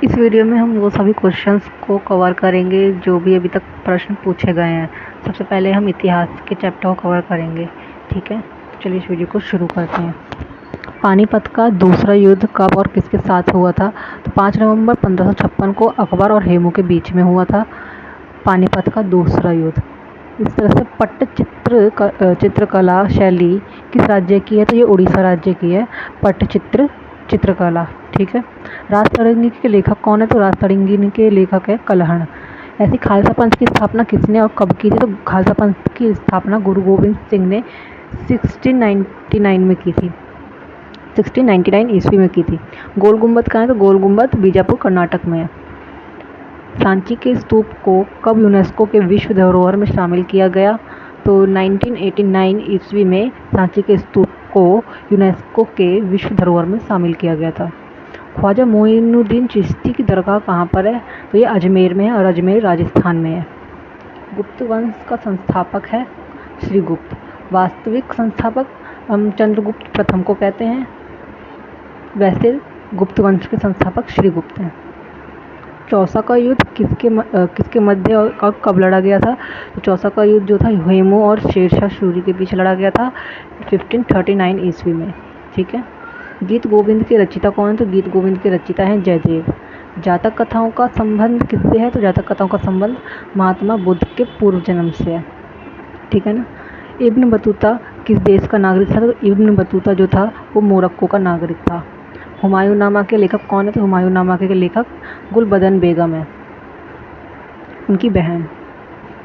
इस वीडियो में हम वो सभी क्वेश्चंस को कवर करेंगे जो भी अभी तक प्रश्न पूछे गए हैं। सबसे पहले हम इतिहास के चैप्टर को कवर करेंगे, ठीक है। तो चलिए इस वीडियो को शुरू करते हैं। पानीपत का दूसरा युद्ध कब और किसके साथ हुआ था? तो 5 नवंबर 1556 को अकबर और हेमू के बीच में हुआ था पानीपत का दूसरा युद्ध। इस तरह से पट्टचित्र चित्रकला शैली किस राज्य की है? तो ये उड़ीसा राज्य की है, पट्टचित्र चित्रकला, ठीक है। राजतरंगिणी के लेखक कौन है? तो राजतरंगिणी के लेखक है कलहण। ऐसी खालसा पंथ की स्थापना किसने और कब की थी? तो खालसा पंथ की स्थापना गुरु गोविंद सिंह ने 1699 में की थी, 1699 ईस्वी में की थी। गोल गुम्बद कहाँ है? तो गोल गुम्बद बीजापुर कर्नाटक में है। सांची के स्तूप को कब यूनेस्को के विश्व धरोहर में शामिल किया गया? तो 1989 ईस्वी में सांची के स्तूप को यूनेस्को के विश्व धरोहर में शामिल किया गया था। ख्वाजा मोइनुद्दीन चिश्ती की दरगाह कहाँ पर है? तो ये अजमेर में है और अजमेर राजस्थान में है। गुप्त वंश का संस्थापक है श्रीगुप्त। वास्तविक संस्थापक हम चंद्रगुप्त प्रथम को कहते हैं, वैसे गुप्त वंश के संस्थापक श्रीगुप्त हैं। चौसा का युद्ध किसके मध्य और कब लड़ा गया था? तो चौसा का युद्ध जो था हेमू और शेरशाह सूरी के बीच लड़ा गया था 1539 ईस्वी में, ठीक है। गीत गोविंद के रचयिता कौन है? तो गीत गोविंद के रचयिता हैं जयदेव। जातक कथाओं का संबंध किससे है? तो जातक कथाओं का संबंध महात्मा बुद्ध के पूर्व जन्म से है, ठीक है ना। इब्न बतूता किस देश का नागरिक था? तो इब्न बतूता जो था वो मोरक्को का नागरिक था। हुमायूंनामा के लेखक कौन है? तो हुमायूंनामा के लेखक गुलबदन बेगम है, उनकी बहन।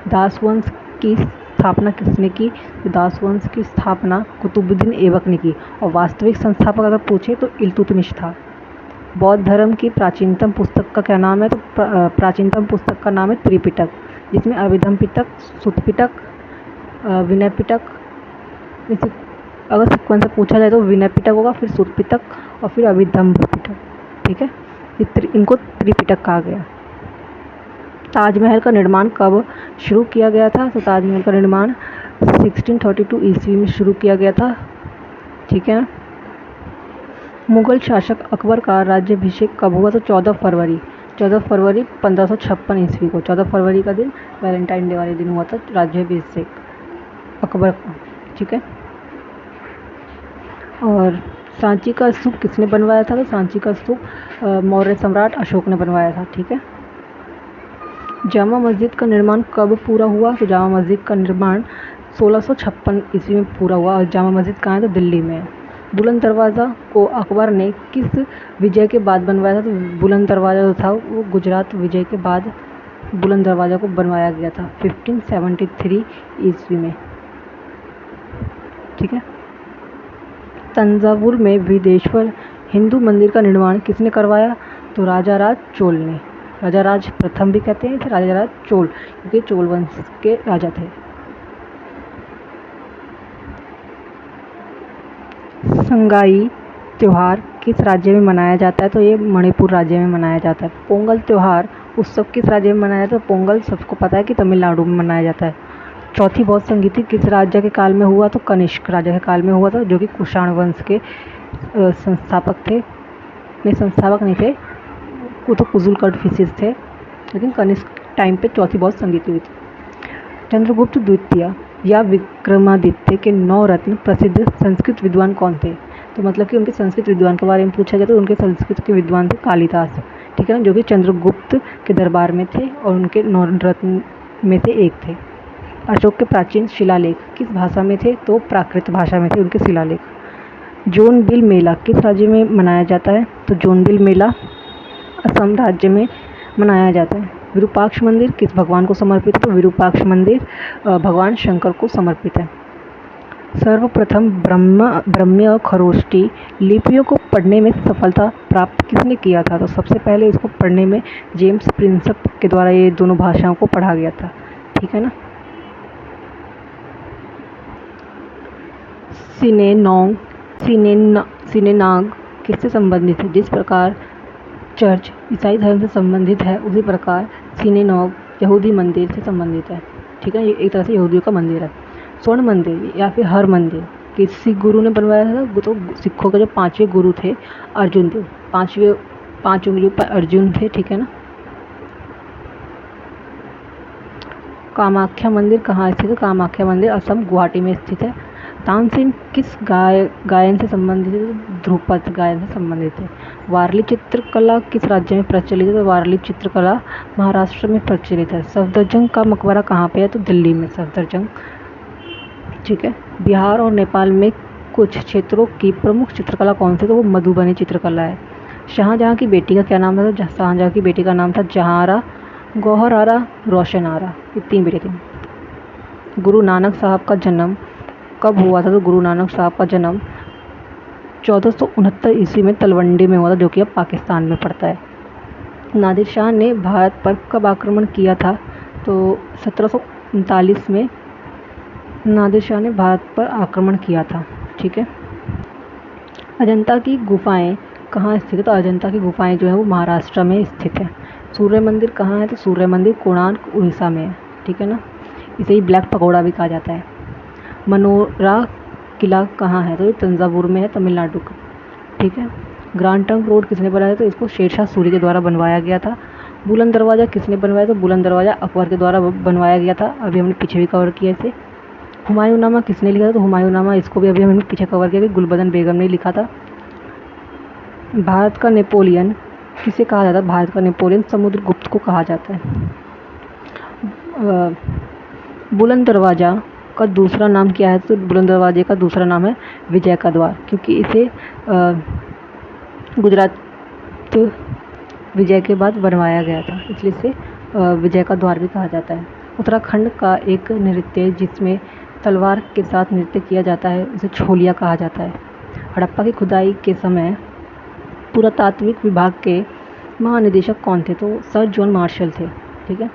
दास वंश की स्थापना किसने की? तो दास वंश की स्थापना कुतुबुद्दीन ऐबक ने की और वास्तविक संस्थापक अगर पूछे तो इल्तुतमिश था। बौद्ध धर्म की प्राचीनतम पुस्तक का क्या नाम है? तो प्राचीनतम पुस्तक का नाम है त्रिपिटक, जिसमें अभिधम पिटक, सुत्त पिटक, विनय पिटक, अगर सिक्वेंस से पूछा जाए तो विनय पिटक होगा, फिर सुत्त पिटक और फिर अभिधम पिटक, ठीक है। इनको त्रिपिटक कहा गया। ताजमहल का निर्माण कब शुरू किया गया था? तो ताजमहल का निर्माण 1632 ईस्वी में शुरू किया गया था, ठीक है। मुगल शासक अकबर का राज्याभिषेक कब हुआ? तो 14 फरवरी 1556 ईस्वी को, 14 फरवरी का दिन वैलेंटाइन डे वाले दिन हुआ था राज्याभिषेक अकबर का, ठीक है। और सांची का स्तूप किसने बनवाया था? तो सांची का स्तूप मौर्य सम्राट अशोक ने बनवाया था, ठीक है। जामा मस्जिद का निर्माण कब पूरा हुआ? तो जामा मस्जिद का निर्माण 1656 ईस्वी में पूरा हुआ और जामा मस्जिद कहाँ है? तो दिल्ली में है। बुलंद दरवाज़ा को अकबर ने किस विजय के बाद बनवाया था? तो बुलंद दरवाज़ा जो था वो गुजरात विजय के बाद बुलंद दरवाज़ा को बनवाया गया था 1573 ईस्वी में, ठीक है। तंजावुर में विदेश्वर हिंदू मंदिर का निर्माण किसने करवाया? तो राजा राज चोल ने। राजा राज प्रथम भी कहते हैं, राजा राज चोल, क्योंकि चोल वंश के राजा थे। संगाई त्यौहार किस राज्य में मनाया जाता है? तो ये मणिपुर राज्य में मनाया जाता है। पोंगल त्यौहार उत्सव किस राज्य में मनाया जाता है? पोंगल सबको पता है कि तमिलनाडु में मनाया जाता है। चौथी बौद्ध संगीति किस राज्य के काल में हुआ? तो कनिष्क राजा के काल में हुआ था, जो कि कुषाण वंश के संस्थापक थे। नहीं, संस्थापक नहीं थे, वो तो कुजुल कड़फिसेस थे, लेकिन कनिष्क टाइम पे चौथी बौद्ध संगीति हुई थी। चंद्रगुप्त द्वितीय या विक्रमादित्य के 9 रत्न प्रसिद्ध संस्कृत विद्वान कौन थे? तो मतलब कि उनके संस्कृत विद्वान के बारे में पूछा गया तो उनके संस्कृत के विद्वान थे कालिदास, ठीक है ना, जो कि चंद्रगुप्त के दरबार में थे और उनके 9 रत्न में से एक थे। अशोक के प्राचीन शिलालेख किस भाषा में थे? तो प्राकृत भाषा में थे उनके शिलालेख। जोनबिल मेला किस राज्य में मनाया जाता है? तो जोनबिल मेला असम राज्य में मनाया जाता है। विरूपाक्ष मंदिर किस भगवान को समर्पित है? तो विरूपाक्ष मंदिर भगवान शंकर को समर्पित है। सर्वप्रथम ब्रह्म्य और खरोष्टी लिपियों को पढ़ने में सफलता प्राप्त किसने किया था? तो सबसे पहले इसको पढ़ने में जेम्स प्रिंसप के द्वारा ये दोनों भाषाओं को पढ़ा गया था, ठीक है ना। सिनेनाग किससे संबंधित है? जिस प्रकार चर्च ईसाई धर्म से संबंधित है उसी प्रकार सिनेगॉग यहूदी मंदिर से संबंधित है, ठीक है। ये एक तरह से यहूदियों का मंदिर है। स्वर्ण मंदिर या फिर हर मंदिर किस सिख गुरु ने बनवाया था? तो सिखों के जो 5वें गुरु थे अर्जुन देव, 5 उंगलियों पर अर्जुन थे, ठीक है ना। कामाख्या मंदिर कहाँ स्थित है? कामाख्या मंदिर असम गुवाहाटी में स्थित है। तानसेन किस गायन से संबंधित है? ध्रुपद गायन से संबंधित है। वारली चित्रकला किस राज्य में प्रचलित है? तो वारली चित्रकला महाराष्ट्र में प्रचलित है। सफदरजंग का मकबरा कहाँ पे है? तो दिल्ली में सफदरजंग, ठीक है। बिहार और नेपाल में कुछ क्षेत्रों की प्रमुख चित्रकला कौन सी? तो वो मधुबनी चित्रकला है। शाहजहाँ की बेटी का क्या नाम था? तो शाहजहाँ की बेटी का नाम था जहांआरा, गौहर आरा, रोशन आरा, ये 3 बेटे थे। गुरु नानक साहब का जन्म कब हुआ था? तो गुरु नानक साहब का जन्म 1469 ईस्वी में तलवंडी में हुआ था, जो कि अब पाकिस्तान में पड़ता है। नादिर शाह ने भारत पर कब आक्रमण किया था? तो 1739 में नादिर शाह ने भारत पर आक्रमण किया था, ठीक है। अजंता की गुफाएं कहाँ स्थित है? तो अजंता की गुफाएं जो है वो महाराष्ट्र में स्थित है। सूर्य मंदिर कहाँ है? तो सूर्य मंदिर कोणार्क उड़ीसा में है, ठीक है ना। इसे ही ब्लैक पकोड़ा भी कहा जाता है। मनोरा किला कहाँ है? तो ये तंजावुर में है, तमिलनाडु का, ठीक है। ग्रैंड ट्रंक रोड किसने बनाया? तो इसको शेरशाह सूरी के द्वारा बनवाया गया था। बुलंद दरवाज़ा किसने बनवाया? तो बुलंद दरवाज़ा अकबर के द्वारा बनवाया गया था। अभी हमने पीछे भी कवर किया इसे। हुमायूंनामा किसने लिखा था? तो हुमायूंनामा इसको भी अभी हमने पीछे कवर किया कि गुलबदन बेगम ने लिखा था। भारत का नेपोलियन किसे कहा जाता है? भारत का नेपोलियन समुद्रगुप्त को कहा जाता है। बुलंद दरवाज़ा का दूसरा नाम क्या है? तो बुलंद दरवाजे का दूसरा नाम है विजय का द्वार, क्योंकि इसे गुजरात विजय के बाद बनवाया गया था, इसलिए इसे विजय का द्वार भी कहा जाता है। उत्तराखंड का एक नृत्य जिसमें तलवार के साथ नृत्य किया जाता है उसे छोलिया कहा जाता है। हड़प्पा की खुदाई के समय पुरातात्विक विभाग के महानिदेशक कौन थे? तो सर जॉन मार्शल थे, ठीक है।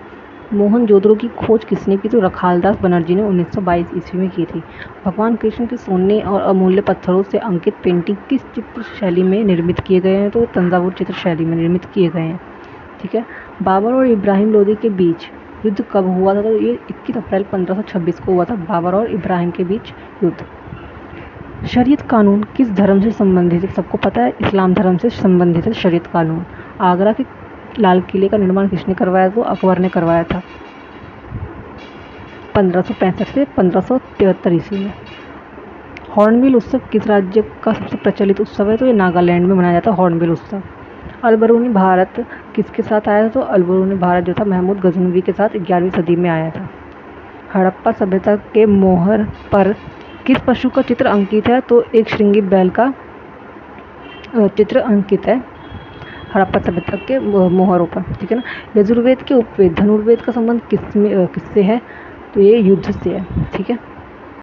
मोहनजोदड़ो की खोज किसने की? तो रखालदास बनर्जी ने 1922 ईस्वी में की थी। भगवान कृष्ण के सोने और अमूल्य पत्थरों से अंकित पेंटिंग किस चित्र शैली में निर्मित किए गए हैं? तो तंजावुर चित्र शैली में निर्मित किए गए हैं, ठीक है। बाबर और इब्राहिम लोदी के बीच युद्ध कब हुआ था? तो ये 21 अप्रैल 1526 को हुआ था, बाबर और इब्राहिम के बीच युद्ध। शरीयत कानून किस धर्म से संबंधित है? सबको पता है इस्लाम धर्म से संबंधित है शरीयत कानून। आगरा के लाल किले का निर्माण किसने करवाया? तो अकबर ने करवाया था 1565 से 1573 ईस्वी में। हॉर्नबिल उत्सव किस राज्य का सबसे प्रचलित उत्सव है? तो ये नागालैंड में मनाया जाता है हॉर्नबिल उत्सव। अलबरूनी भारत किसके साथ आया था? तो अलबरूनी भारत जो था महमूद गजनवी के साथ 11वीं सदी में आया था। हड़प्पा सभ्यता के मोहर पर किस पशु का चित्र अंकित है? तो एक श्रृंगी बैल का चित्र अंकित है हड़प्पा सभ्यता के मोहरों पर, ठीक है ना। यजुर्वेद के उपवेद धनुर्वेद का संबंध किससे है? तो ये युद्ध से है, ठीक है।